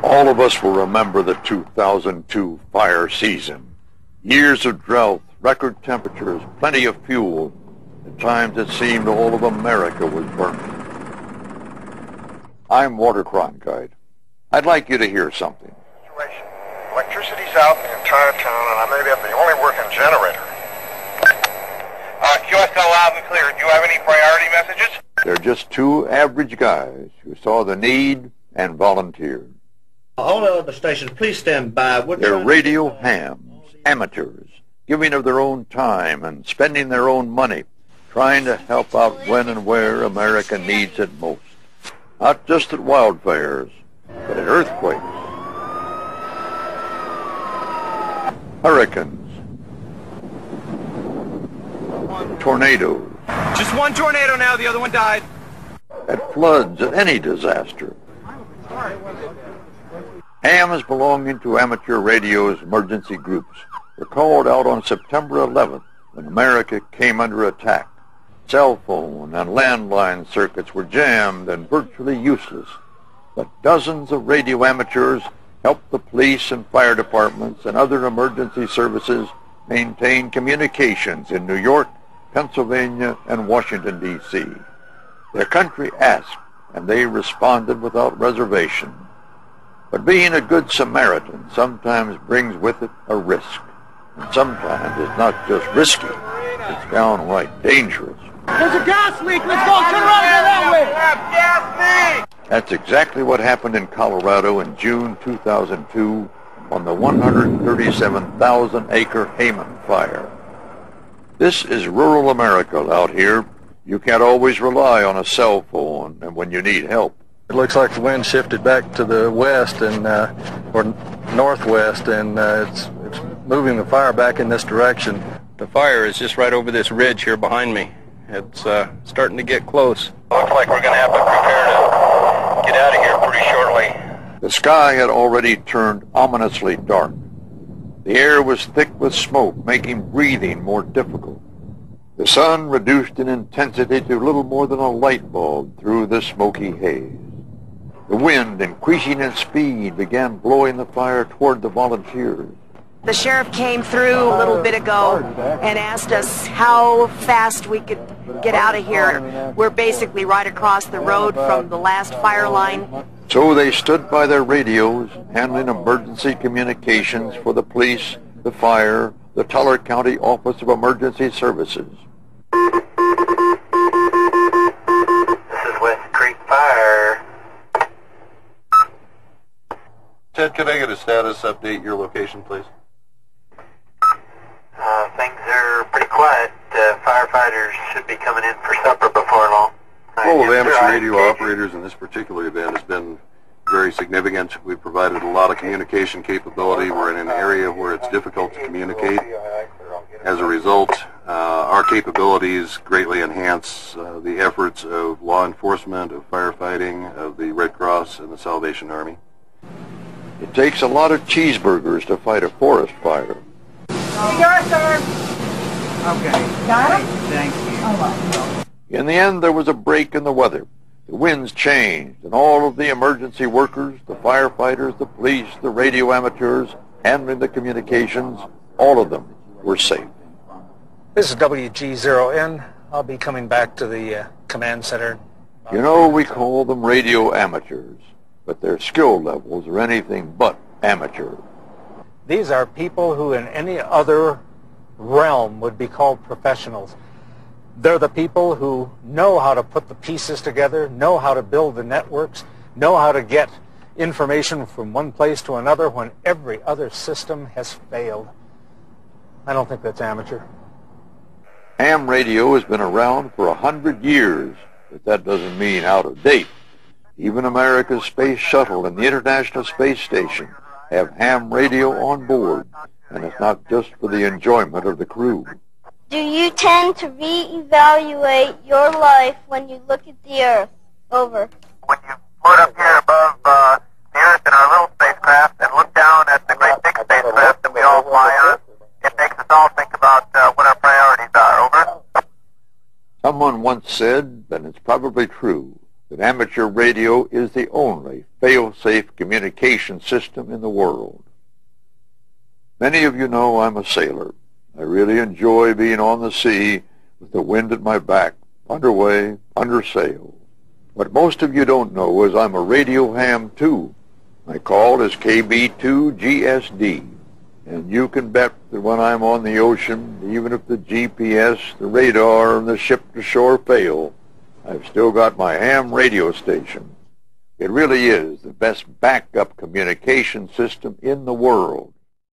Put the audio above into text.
All of us will remember the 2002 fire season. Years of drought, record temperatures, plenty of fuel. At times it seemed all of America was burning. I'm Walter Cronkite. I'd like you to hear something. Electricity's out in the entire town, and I may have the only working generator. QSL loud and clear. Do you have any priority messages? They're just two average guys who saw the need and volunteered. All the other stations, please stand by. They're radio hams, amateurs, giving of their own time and spending their own money, trying to help out when and where America needs it most. Not just at wildfires, but at earthquakes, hurricanes, tornadoes. Just one tornado now, the other one died. At floods, at any disaster. Hams belonging to amateur radio's emergency groups were called out on September 11th when America came under attack. Cell phone and landline circuits were jammed and virtually useless, but dozens of radio amateurs helped the police and fire departments and other emergency services maintain communications in New York, Pennsylvania, and Washington, D.C. Their country asked, and they responded without reservation. But being a good Samaritan sometimes brings with it a risk. And sometimes it's not just risky, it's downright dangerous. There's a gas leak! Let's go! Turn around and go that way! Gas leak! That's exactly what happened in Colorado in June 2002 on the 137,000-acre Hayman fire. This is rural America out here. You can't always rely on a cell phone and when you need help. It looks like the wind shifted back to the west and or northwest, and it's moving the fire back in this direction. The fire is just right over this ridge here behind me. It's starting to get close. Looks like we're going to have to prepare to get out of here pretty shortly. The sky had already turned ominously dark. The air was thick with smoke, making breathing more difficult. The sun reduced in intensity to little more than a light bulb through the smoky haze. The wind, increasing in speed, began blowing the fire toward the volunteers. The sheriff came through a little bit ago and asked us how fast we could get out of here. We're basically right across the road from the last fire line. So they stood by their radios, handling emergency communications for the police, the fire, the Teller County Office of Emergency Services. This is West Creek Fire. Ted, could I get a status update, your location, please? Things are pretty quiet. Firefighters should be coming in for supper before long. The role of amateur radio operators in this particular event has been very significant. We've provided a lot of communication capability. We're in an area where it's difficult to communicate. As a result, our capabilities greatly enhance the efforts of law enforcement, of firefighting, of the Red Cross, and the Salvation Army. It takes a lot of cheeseburgers to fight a forest fire. Here you go, sir. Okay. Got it? Thank you. All right. In the end, there was a break in the weather. The winds changed, and all of the emergency workers, the firefighters, the police, the radio amateurs, handling the communications, all of them were safe. This is WG0N. I'll be coming back to the command center. You know, we call them radio amateurs, but their skill levels are anything but amateur. These are people who in any other realm would be called professionals. They're the people who know how to put the pieces together, know how to build the networks, know how to get information from one place to another when every other system has failed. I don't think that's amateur. Ham radio has been around for 100 years, but that doesn't mean out of date. Even America's space shuttle and the International Space Station have ham radio on board, and it's not just for the enjoyment of the crew. Do you tend to reevaluate your life when you look at the Earth? Over. When you float up here above the Earth in our little spacecraft and look down at the great big spacecraft that we all fly on, it makes us all think about what our priorities are. Over. Someone once said, and it's probably true, that amateur radio is the only fail-safe communication system in the world. Many of you know I'm a sailor. I really enjoy being on the sea with the wind at my back, underway, under sail. What most of you don't know is I'm a radio ham too. My call is KB2GSD. And you can bet that when I'm on the ocean, even if the GPS, the radar, and the ship-to-shore fail, I've still got my ham radio station. It really is the best backup communication system in the world.